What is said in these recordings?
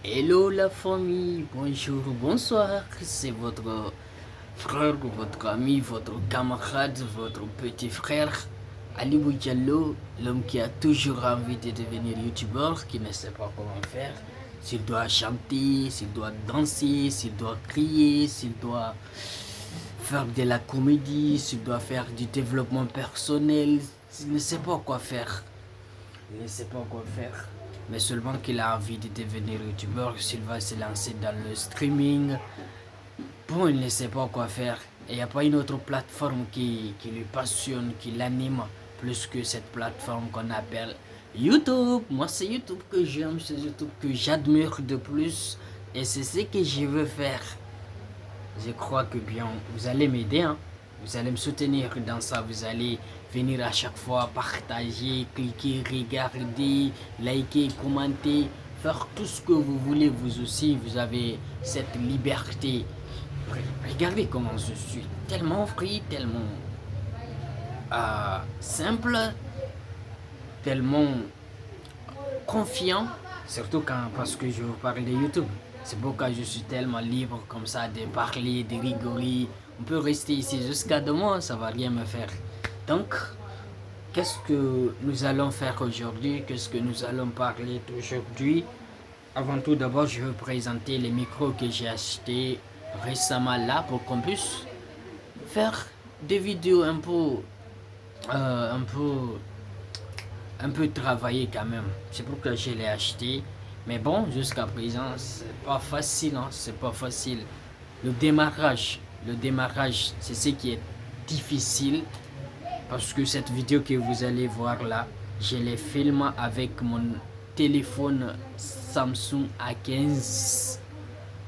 Hello la famille, bonjour, bonsoir, c'est votre frère, votre ami, votre camarade, votre petit frère, Ali Diallo, l'homme qui a toujours envie de devenir youtubeur, qui ne sait pas comment faire, s'il doit chanter, s'il doit danser, s'il doit crier, s'il doit faire de la comédie, s'il doit faire du développement personnel, il ne sait pas quoi faire. Il ne sait pas quoi faire. Mais seulement qu'il a envie de devenir youtubeur, s'il va se lancer dans le streaming. Bon, il ne sait pas quoi faire. Et il n'y a pas une autre plateforme qui lui passionne, qui l'anime plus que cette plateforme qu'on appelle YouTube. Moi, c'est YouTube que j'aime, c'est YouTube que j'admire de plus. Et c'est ce que je veux faire. Je crois que bien, vous allez m'aider, hein. Vous allez me soutenir dans ça. Vous allez venir à chaque fois partager, cliquer, regarder, liker, commenter, faire tout ce que vous voulez. Vous aussi, vous avez cette liberté. Regardez comment je suis. Tellement free, tellement simple, tellement confiant. Surtout parce que je vous parle de YouTube. C'est pourquoi je suis tellement libre comme ça de parler, de rigoler. On peut rester ici jusqu'à demain, ça va rien me faire. Donc, qu'est-ce que nous allons faire aujourd'hui? Qu'est-ce que nous allons parler aujourd'hui? Avant tout, d'abord, je vais présenter les micros que j'ai achetés récemment là pour qu'on puisse faire des vidéos euh, un peu, un peu travaillées quand même. C'est pourquoi je l'ai acheté. Mais bon, jusqu'à présent, c'est pas facile, hein, c'est pas facile. Le démarrage, c'est ce qui est difficile parce que cette vidéo que vous allez voir là, je l'ai filmé avec mon téléphone Samsung A15.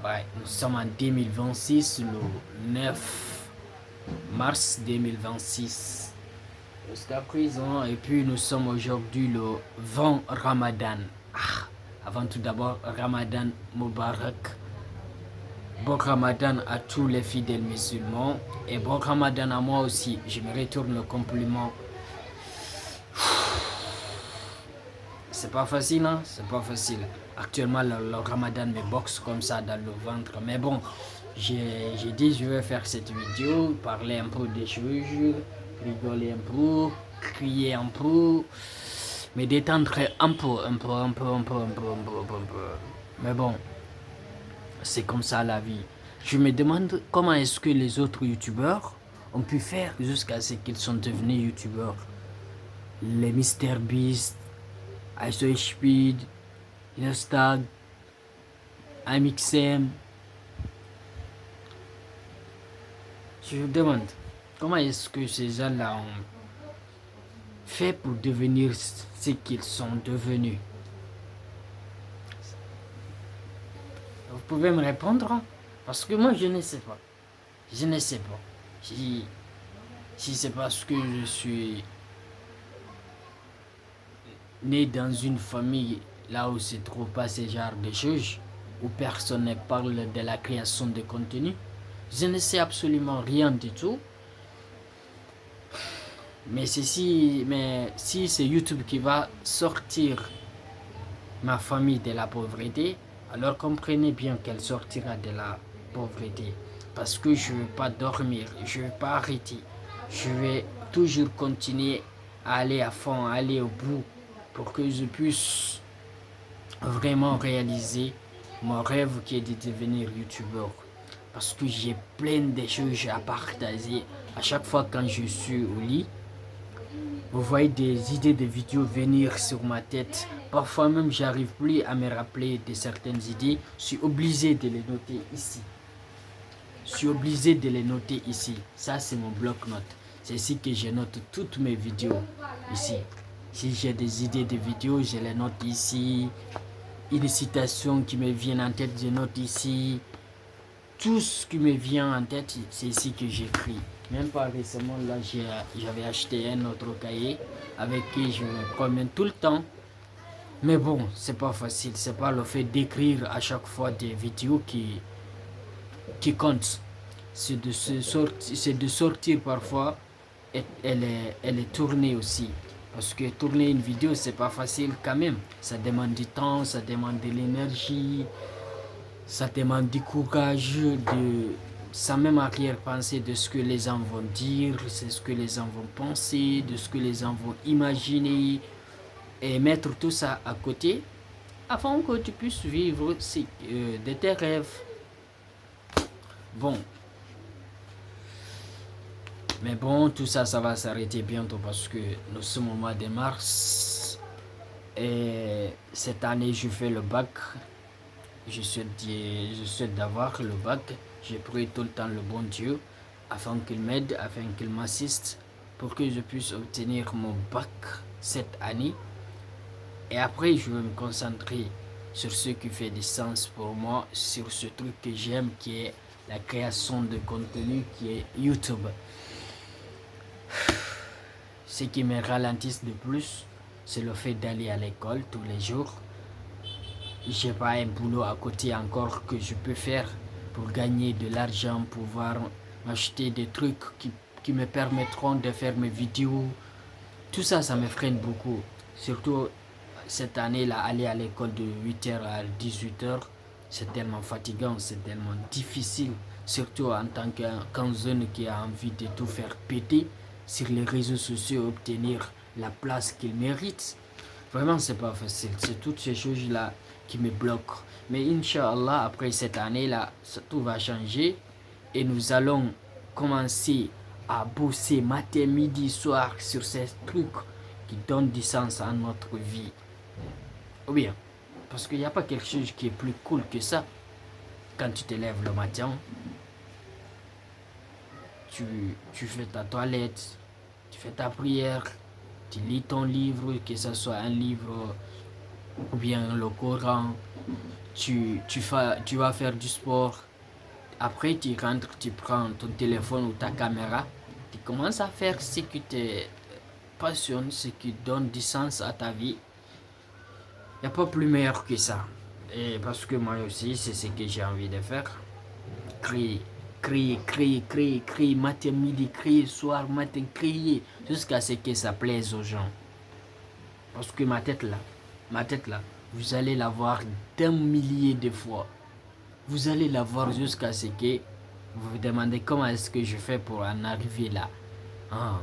Ouais, nous sommes en 2026, le 9 mars 2026. Jusqu'à présent, et puis nous sommes aujourd'hui le 20 Ramadan. Avant tout d'abord, Ramadan Mubarak. Bon Ramadan à tous les fidèles musulmans et bon Ramadan à moi aussi. Je me retourne le compliment. C'est pas facile, hein? C'est pas facile. Actuellement, le Ramadan me boxe comme ça dans le ventre. Mais bon, j'ai dit je vais faire cette vidéo, parler un peu des choses, rigoler un peu, crier un peu, me détendre un peu. Mais bon, c'est comme ça la vie. Je me demande comment est-ce que les autres youtubeurs ont pu faire jusqu'à ce qu'ils sont devenus youtubeurs. Les Mister Beast, ISO Speed, Instag, AMXM. Je me demande comment est-ce que ces gens-là ont fait pour devenir ce qu'ils sont devenus. Vous pouvez me répondre? Parce que moi, je ne sais pas. Je ne sais pas. Si c'est parce que je suis né dans une famille là où se trouve pas ce genre de choses, où personne ne parle de la création de contenu, je ne sais absolument rien du tout. Mais si c'est YouTube qui va sortir ma famille de la pauvreté, alors comprenez bien qu'elle sortira de la pauvreté. Parce que je ne veux pas dormir, je ne veux pas arrêter. Je vais toujours continuer à aller à fond, à aller au bout pour que je puisse vraiment réaliser mon rêve qui est de devenir youtubeur. Parce que j'ai plein de choses à partager à chaque fois quand je suis au lit. Vous voyez des idées de vidéos venir sur ma tête. Parfois même, j'arrive plus à me rappeler de certaines idées. Je suis obligé de les noter ici. Je suis obligé de les noter ici. Ça, c'est mon bloc-notes. C'est ici que je note toutes mes vidéos. Ici. Si j'ai des idées de vidéos, je les note ici. Une citation qui me vient en tête, je note ici. Tout ce qui me vient en tête, c'est ici que j'écris. Même pas récemment, là, j'avais acheté un autre cahier avec qui je me promène tout le temps. Mais bon, c'est pas facile. C'est pas le fait d'écrire à chaque fois des vidéos qui compte. C'est de sortir parfois. Elle est tournée aussi. Parce que tourner une vidéo, c'est pas facile quand même. Ça demande du temps, ça demande de l'énergie, ça demande du courage, sans même arrière-penser de ce que les gens vont dire, c'est ce que les gens vont penser, de ce que les gens vont imaginer, et mettre tout ça à côté afin que tu puisses vivre de tes rêves. Bon. Mais bon, tout ça, ça va s'arrêter bientôt parce que nous sommes au mois de mars. Et cette année, je fais le bac. Je souhaite d'avoir le bac. J'ai prié tout le temps le bon Dieu afin qu'il m'aide, afin qu'il m'assiste pour que je puisse obtenir mon bac cette année. Et après, je vais me concentrer sur ce qui fait du sens pour moi, sur ce truc que j'aime qui est la création de contenu, qui est YouTube. Ce qui me ralentisse de plus, c'est le fait d'aller à l'école tous les jours. J'ai pas un boulot à côté encore que je peux faire pour gagner de l'argent, pouvoir m'acheter des trucs qui me permettront de faire mes vidéos. Tout ça, ça me freine beaucoup. Surtout cette année-là, aller à l'école de 8h à 18h, c'est tellement fatigant, c'est tellement difficile. Surtout en tant qu'un jeune qui a envie de tout faire péter sur les réseaux sociaux, obtenir la place qu'il mérite. Vraiment, c'est pas facile. C'est toutes ces choses-là qui me bloquent. Mais Inch'Allah, après cette année-là, tout va changer. Et nous allons commencer à bosser matin, midi, soir sur ces trucs qui donnent du sens à notre vie. Ou bien, parce qu'il n'y a pas quelque chose qui est plus cool que ça. Quand tu te lèves le matin, tu fais ta toilette, tu fais ta prière, tu lis ton livre, que ce soit un livre ou bien le Coran, tu vas faire du sport. Après, tu rentres, tu prends ton téléphone ou ta caméra, tu commences à faire ce qui te passionne, ce qui donne du sens à ta vie. Il n'y a pas plus meilleur que ça. Et parce que moi aussi, c'est ce que j'ai envie de faire. Crier, matin, midi, crier, soir, matin, crier, jusqu'à ce que ça plaise aux gens. Parce que ma tête là, vous allez la voir d'un millier de fois. Vous allez la voir jusqu'à ce que vous vous demandez comment est-ce que je fais pour en arriver là. Ah,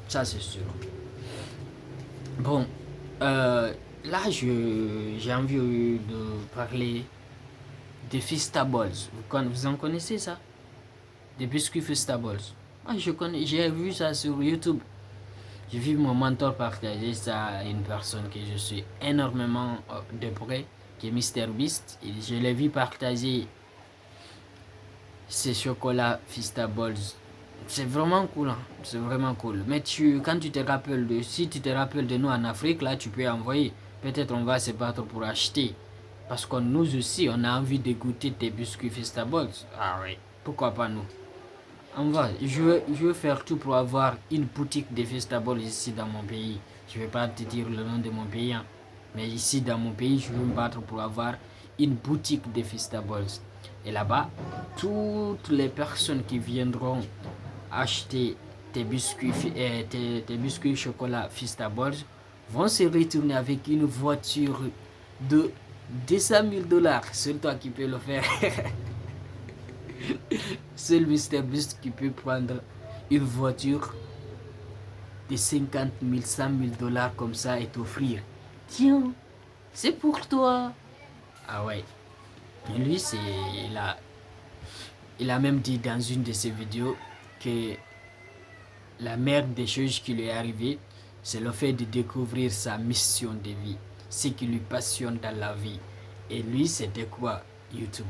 ça c'est sûr. Bon, là j'ai envie de parler des Feastables. Vous en connaissez ça? Des biscuits Feastables. Moi je connais, j'ai vu ça sur YouTube. J'ai vu mon mentor partager ça à une personne que je suis énormément de près, qui est MrBeast. Et je l'ai vu partager ces chocolats Feastables. C'est vraiment cool, hein? C'est vraiment cool. Mais quand tu te rappelles si tu te rappelles de nous en Afrique, là, tu peux envoyer. Peut-être on va se battre pour acheter. Parce que nous aussi, on a envie de goûter tes biscuits Feastables. Ah oui, pourquoi pas nous? On va, je veux faire tout pour avoir une boutique de Feastables ici dans mon pays. Je ne vais pas te dire le nom de mon pays, hein. Mais ici dans mon pays, je veux me battre pour avoir une boutique de Feastables. Et là-bas, toutes les personnes qui viendront acheter tes biscuits chocolat Feastables vont se retourner avec une voiture de 200 000 $. C'est toi qui peux le faire. Seul MrBeast qui peut prendre une voiture de 50 000, 100 000 $ comme ça et t'offrir. Tiens, c'est pour toi. Ah ouais. Et lui, il a même dit dans une de ses vidéos que la meilleure des choses qui lui est arrivée, c'est le fait de découvrir sa mission de vie, ce qui lui passionne dans la vie. Et lui, c'était quoi? YouTube.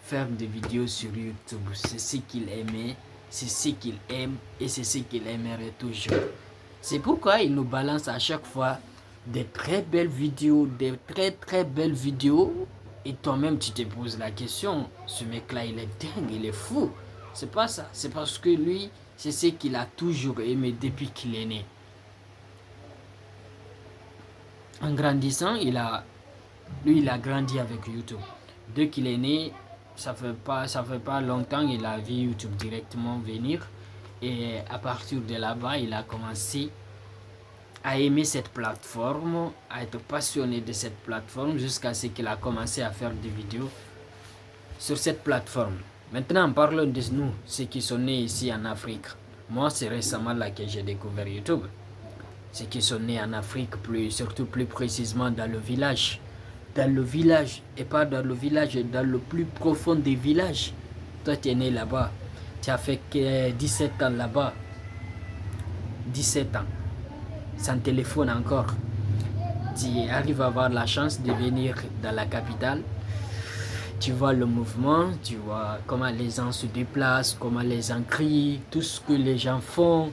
Faire des vidéos sur YouTube, c'est ce qu'il aimait, c'est ce qu'il aime et c'est ce qu'il aimerait toujours. C'est pourquoi il nous balance à chaque fois des très belles vidéos, des très belles vidéos. Et toi-même, tu te poses la question, ce mec-là, il est dingue, il est fou. C'est pas ça, c'est parce que lui, c'est ce qu'il a toujours aimé depuis qu'il est né. En grandissant, il a grandi avec YouTube. Dès qu'il est né, ça fait pas longtemps, il a vu YouTube directement venir. Et à partir de là-bas, il a commencé à aimer cette plateforme, à être passionné de cette plateforme jusqu'à ce qu'il a commencé à faire des vidéos sur cette plateforme. Maintenant, parlons de nous, ceux qui sont nés ici en Afrique. Moi, c'est récemment là que j'ai découvert YouTube. Ceux qui sont nés en Afrique, surtout plus précisément dans le village. Dans le village, et pas dans le village, dans le plus profond des villages. Toi, tu es né là-bas. Tu as fait 17 ans là-bas. 17 ans. Sans téléphone encore. Tu arrives à avoir la chance de venir dans la capitale. Tu vois le mouvement, tu vois comment les gens se déplacent, comment les gens crient, tout ce que les gens font.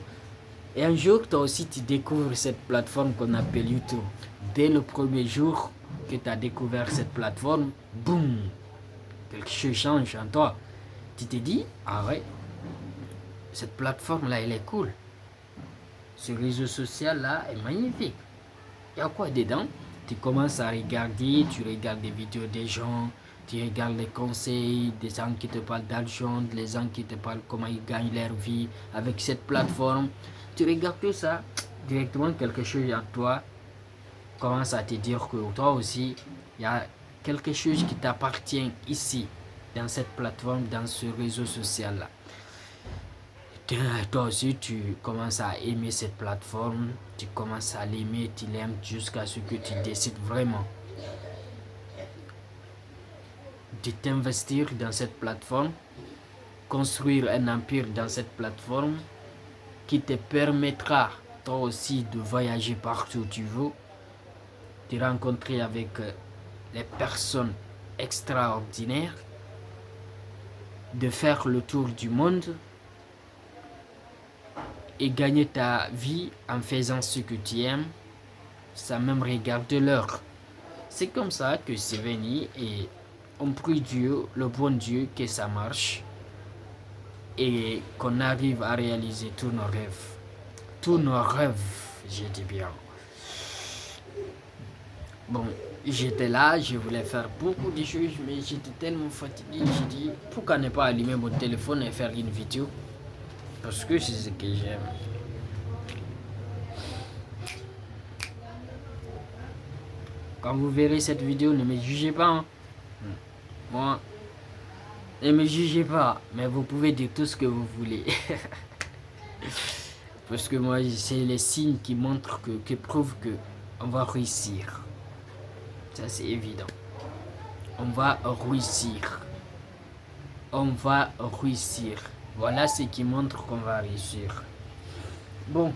Et un jour, toi aussi, tu découvres cette plateforme qu'on appelle YouTube. Dès le premier jour que tu as découvert cette plateforme, boum, quelque chose change en toi. Tu te dis, ah ouais, cette plateforme-là, elle est cool. Ce réseau social-là est magnifique. Il y a quoi dedans? Tu commences à regarder, tu regardes des vidéos des gens, tu regardes les conseils des gens qui te parlent d'argent, les gens qui te parlent comment ils gagnent leur vie avec cette plateforme. Tu regardes tout ça, directement quelque chose en toi commence à te dire que toi aussi, il y a quelque chose qui t'appartient ici, dans cette plateforme, dans ce réseau social-là. Toi aussi, tu commences à aimer cette plateforme, tu commences à l'aimer, tu l'aimes jusqu'à ce que tu décides vraiment de t'investir dans cette plateforme, construire un empire dans cette plateforme qui te permettra toi aussi de voyager partout où tu veux, de rencontrer avec les personnes extraordinaires, de faire le tour du monde et gagner ta vie en faisant ce que tu aimes sans même regarder l'heure. C'est comme ça que c'est venu et on prie Dieu, le bon Dieu, que ça marche et qu'on arrive à réaliser tous nos rêves. Tous nos rêves, j'ai dit bien. Bon, j'étais là, je voulais faire beaucoup de choses, mais j'étais tellement fatigué, j'ai dit, pourquoi ne pas allumer mon téléphone et faire une vidéo? Parce que c'est ce que j'aime. Quand vous verrez cette vidéo, ne me jugez pas. Hein. Moi, ne me jugez pas, mais vous pouvez dire tout ce que vous voulez. Parce que moi, c'est les signes qui montrent, qui prouvent que on va réussir. Ça, c'est évident. On va réussir. On va réussir. Voilà ce qui montre qu'on va réussir. Bon,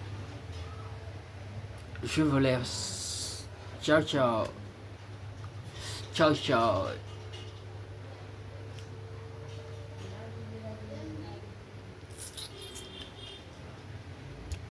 je vous laisse. Ciao, ciao. Ciao, ciao.